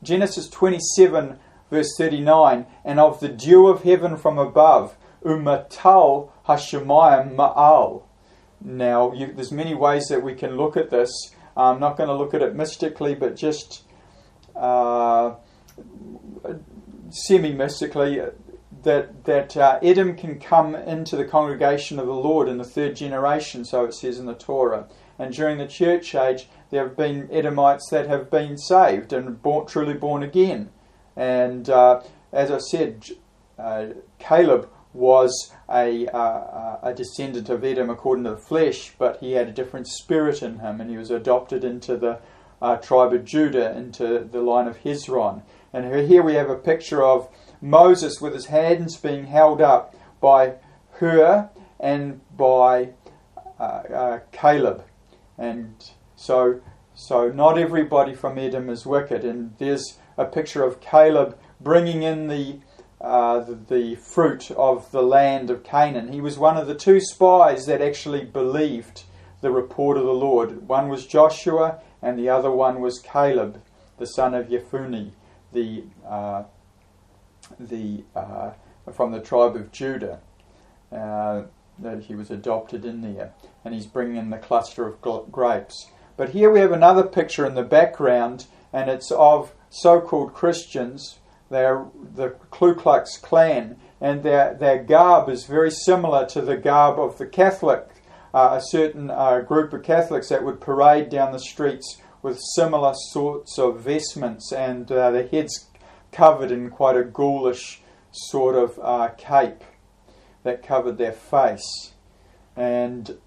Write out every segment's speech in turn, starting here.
Genesis 27 verse 39, and of the dew of heaven from above, umatal hashemayim ma'al. Now, there's many ways that we can look at this. I'm not going to look at it mystically, but just semi-mystically, that Edom can come into the congregation of the Lord in the third generation, so it says in the Torah. And during the church age, there have been Edomites that have been saved and truly born again. And as I said, Caleb was a descendant of Edom according to the flesh, but he had a different spirit in him, and he was adopted into the tribe of Judah, into the line of Hezron. And here we have a picture of Moses with his hands being held up by Hur and by Caleb. And so not everybody from Edom is wicked. And there's a picture of Caleb bringing in the fruit of the land of Canaan. He was one of the two spies that actually believed the report of the Lord. One was Joshua, and the other one was Caleb, the son of Jephunneh, from the tribe of Judah. That he was adopted in there, and he's bringing in the cluster of grapes. But here we have another picture in the background, and it's of so-called Christians. They're the Ku Klux Klan, and their garb is very similar to the garb of the Catholic, a certain group of Catholics that would parade down the streets with similar sorts of vestments, and their heads covered in quite a ghoulish sort of cape that covered their face. And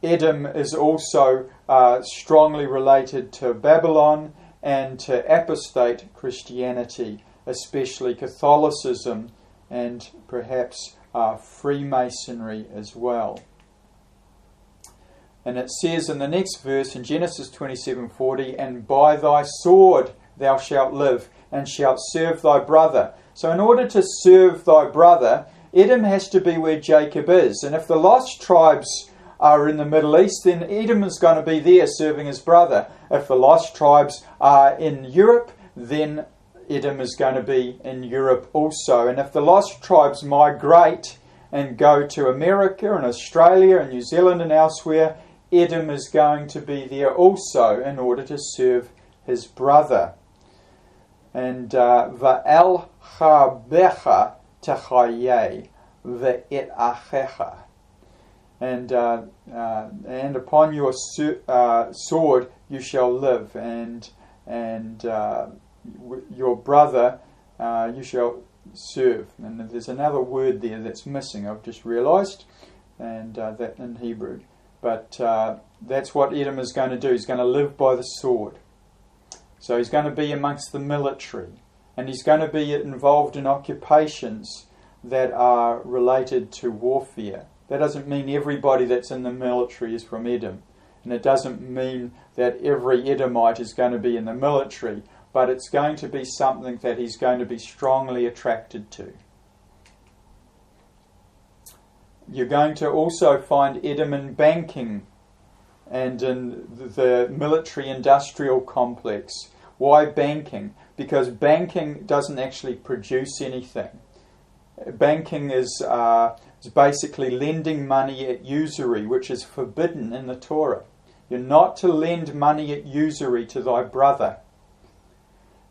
Edom is also strongly related to Babylon and to apostate Christianity, especially Catholicism and perhaps Freemasonry as well. And it says in the next verse in Genesis 27:40, and by thy sword thou shalt live, and shalt serve thy brother. So in order to serve thy brother, Edom has to be where Jacob is. And if the lost tribes are in the Middle East, then Edom is going to be there serving his brother. If the lost tribes are in Europe, then Edom is going to be in Europe also. And if the lost tribes migrate and go to America and Australia and New Zealand and elsewhere, Edom is going to be there also in order to serve his brother. And va'el chabecha techaye ve'et achecha. And upon your sword you shall live, and your brother you shall serve. And there's another word there that's missing, I've just realised, and that in Hebrew. But that's what Edom is going to do. He's going to live by the sword. So he's going to be amongst the military, and he's going to be involved in occupations that are related to warfare. That doesn't mean everybody that's in the military is from Edom, and it doesn't mean that every Edomite is going to be in the military, but it's going to be something that he's going to be strongly attracted to. You're going to also find Edom in banking and in the military-industrial complex. Why banking? Because banking doesn't actually produce anything. Banking is basically lending money at usury, which is forbidden in the Torah. You're not to lend money at usury to thy brother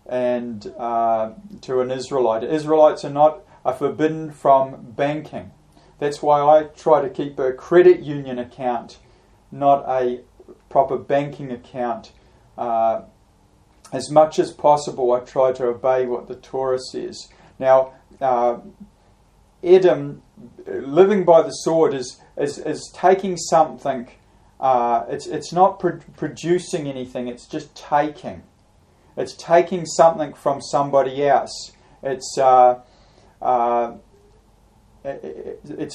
and to an Israelite. Israelites are forbidden from banking. That's why I try to keep a credit union account, not a proper banking account. As much as possible, I try to obey what the Torah says. Now, Edom, living by the sword, is taking something. It's not producing anything. It's just taking. It's taking something from somebody else. It's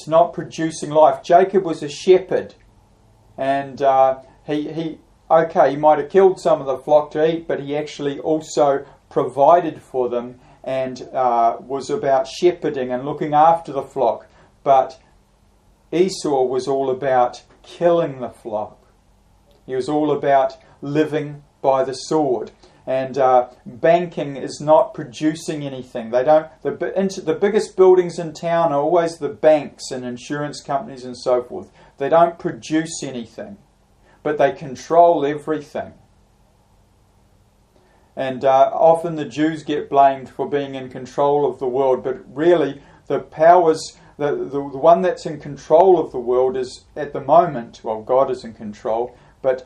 not producing life. Jacob was a shepherd, and he might have killed some of the flock to eat, but he actually also provided for them and was about shepherding and looking after the flock. But Esau was all about killing the flock. He was all about living by the sword. And banking is not producing anything. They don't. The biggest buildings in town are always the banks and insurance companies and so forth. They don't produce anything, but they control everything. And often the Jews get blamed for being in control of the world, but really the powers, the one that's in control of the world is at the moment, well, God is in control, but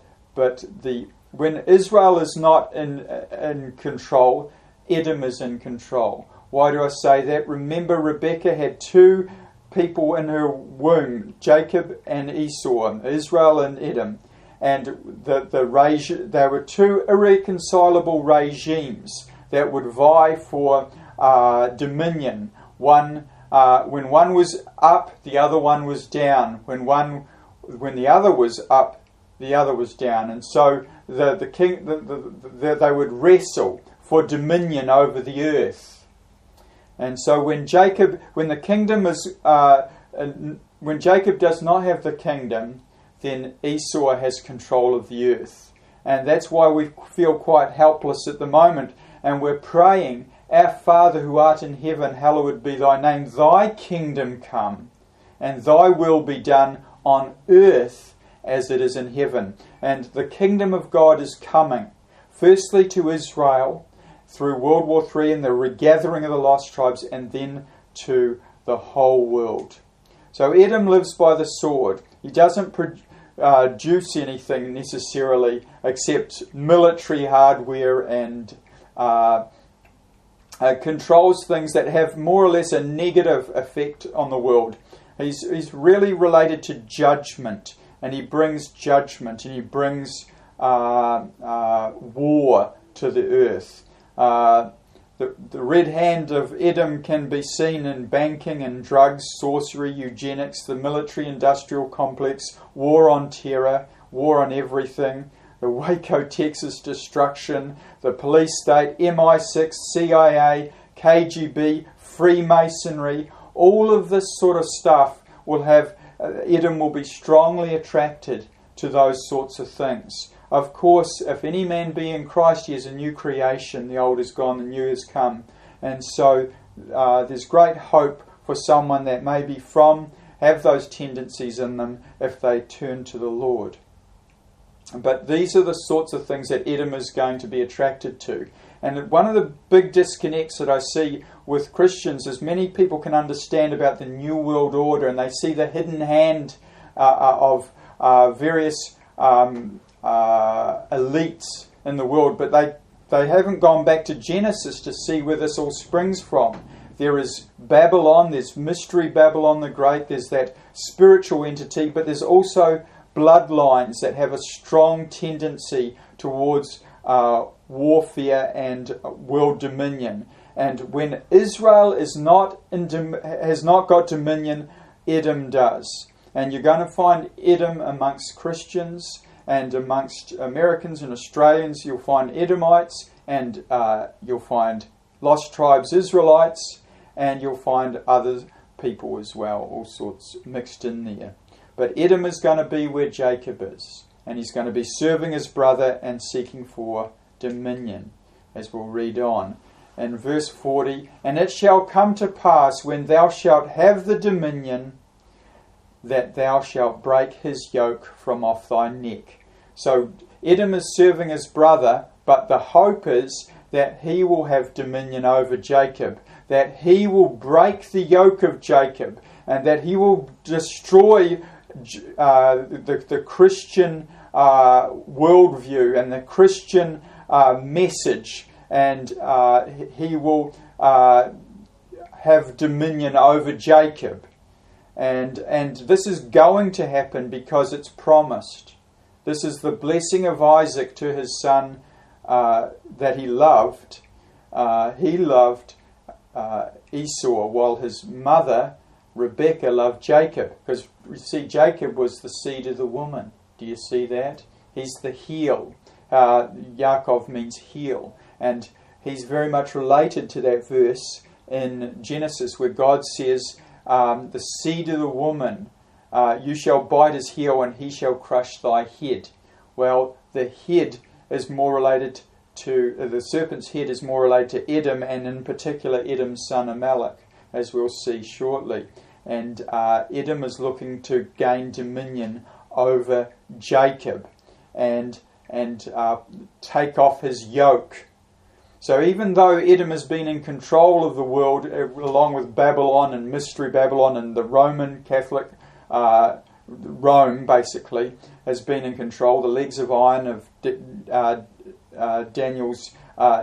when Israel is not in control, Edom is in control. Why do I say that? Remember, Rebekah had two people in her womb, Jacob and Esau, Israel and Edom. And there were two irreconcilable regimes that would vie for dominion. When one was up, the other one was down. When the other was up, the other was down. And so the king, they would wrestle for dominion over the earth. And so when Jacob does not have the kingdom, then Esau has control of the earth. And that's why we feel quite helpless at the moment. And we're praying, Our Father who art in heaven, hallowed be thy name. Thy kingdom come, and thy will be done on earth as it is in heaven. And the kingdom of God is coming, firstly to Israel through World War III and the regathering of the lost tribes, and then to the whole world. So Edom lives by the sword. He doesn't produce anything necessarily except military hardware and controls things that have more or less a negative effect on the world. He's really related to judgment, and he brings judgment, and he brings war to the earth. The red hand of Edom can be seen in banking and drugs, sorcery, eugenics, the military-industrial complex, war on terror, war on everything, the Waco, Texas destruction, the police state, MI6, CIA, KGB, Freemasonry. All of this sort of stuff will have, Edom will be strongly attracted to those sorts of things. Of course, if any man be in Christ, he is a new creation. The old is gone, the new has come. And so there's great hope for someone that may be have those tendencies in them if they turn to the Lord. But these are the sorts of things that Edom is going to be attracted to. And one of the big disconnects that I see with Christians is many people can understand about the New World Order, and they see the hidden hand of various elites in the world, but they haven't gone back to Genesis to see where this all springs from. There is Babylon, there's Mystery Babylon the Great, there's that spiritual entity, but there's also bloodlines that have a strong tendency towards warfare and world dominion. And when Israel has not got dominion, Edom does. And you're going to find Edom amongst Christians, and amongst Americans and Australians. You'll find Edomites, and you'll find lost tribes Israelites, and you'll find other people as well, all sorts mixed in there. But Edom is going to be where Jacob is, and he's going to be serving his brother and seeking for dominion, as we'll read on. In verse 40, and it shall come to pass when thou shalt have the dominion, that thou shalt break his yoke from off thy neck. So Edom is serving his brother, but the hope is that he will have dominion over Jacob, that he will break the yoke of Jacob, and that he will destroy the Christian worldview and the Christian message, and he will have dominion over Jacob. And this is going to happen because it's promised. This is the blessing of Isaac to his son that he loved. He loved Esau, while his mother, Rebekah, loved Jacob. Because, you see, Jacob was the seed of the woman. Do you see that? He's the heel. Yaakov means heel. And he's very much related to that verse in Genesis where God says, the seed of the woman, you shall bite his heel and he shall crush thy head. Well, the head is more related to the serpent's head is more related to Edom, and in particular Edom's son Amalek, as we'll see shortly. And Edom is looking to gain dominion over Jacob and take off his yoke. So even though Edom has been in control of the world, along with Babylon and Mystery Babylon and the Roman Catholic Rome, basically, has been in control, the legs of iron of Daniel's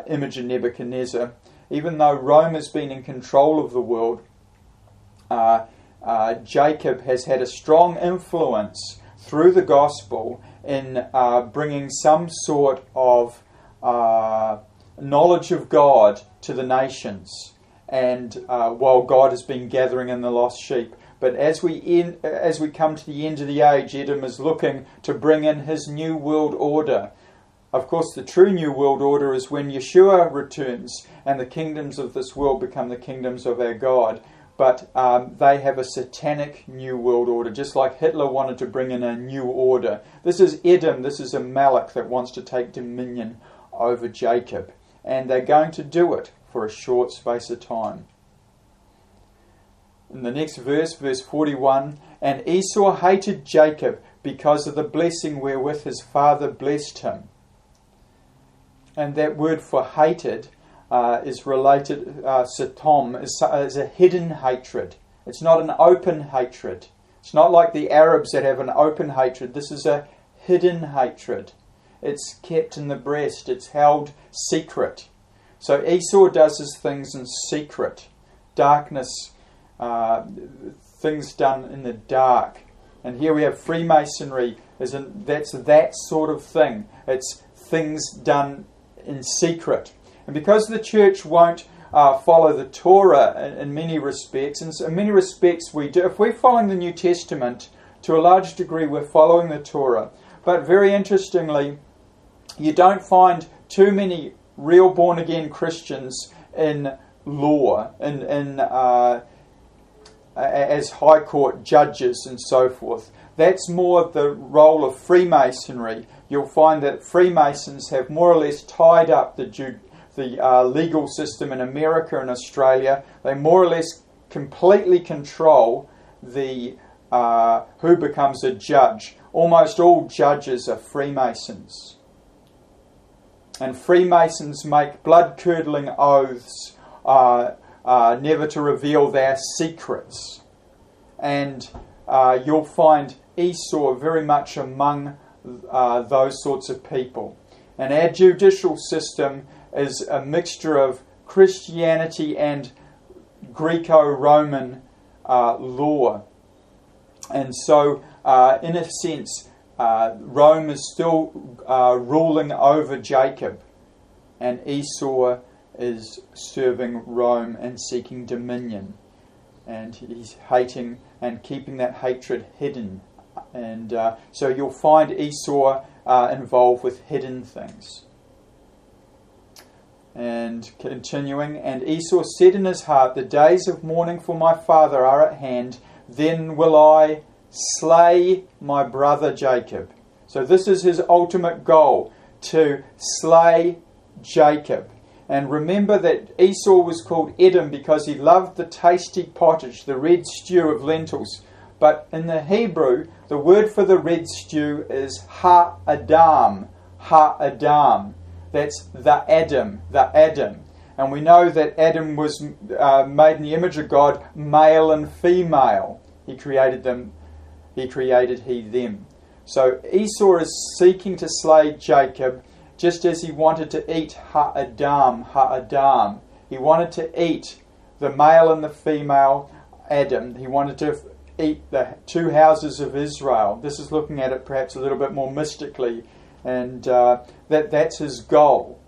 image of Nebuchadnezzar, even though Rome has been in control of the world, Jacob has had a strong influence through the gospel in bringing some sort of knowledge of God to the nations, and while God has been gathering in the lost sheep. But as we come to the end of the age, Edom is looking to bring in his new world order. Of course, the true new world order is when Yeshua returns and the kingdoms of this world become the kingdoms of our God. But they have a satanic new world order, just like Hitler wanted to bring in a new order. This is Edom, this is Amalek that wants to take dominion over Jacob. And they're going to do it for a short space of time. In the next verse, verse 41, and Esau hated Jacob because of the blessing wherewith his father blessed him. And that word for hated is related, satom, is a hidden hatred. It's not an open hatred. It's not like the Arabs that have an open hatred. This is a hidden hatred. It's kept in the breast. It's held secret. So Esau does his things in secret. Darkness, things done in the dark. And here we have Freemasonry. That's that sort of thing. It's things done in secret. And because the church won't follow the Torah in many respects, and in many respects we do, if we're following the New Testament, to a large degree we're following the Torah. But very interestingly, you don't find too many real born-again Christians in law, as high court judges and so forth. That's more the role of Freemasonry. You'll find that Freemasons have more or less tied up the legal system in America and Australia. They more or less completely control the who becomes a judge. Almost all judges are Freemasons. And Freemasons make blood-curdling oaths never to reveal their secrets. And you'll find Esau very much among those sorts of people. And our judicial system is a mixture of Christianity and Greco-Roman law. And so, in a sense, Rome is still ruling over Jacob, and Esau is serving Rome and seeking dominion. And he's hating and keeping that hatred hidden. And so you'll find Esau involved with hidden things. And continuing, and Esau said in his heart, the days of mourning for my father are at hand, then will I slay my brother Jacob. So this is his ultimate goal, to slay Jacob. And remember that Esau was called Edom because he loved the tasty pottage, the red stew of lentils. But in the Hebrew, the word for the red stew is ha-adam, ha-adam. That's the Adam. And we know that Adam was made in the image of God, male and female. He created them. So Esau is seeking to slay Jacob, just as he wanted to eat ha-adam. He wanted to eat the male and the female Adam. He wanted to eat the two houses of Israel. This is looking at it perhaps a little bit more mystically, and that's his goal.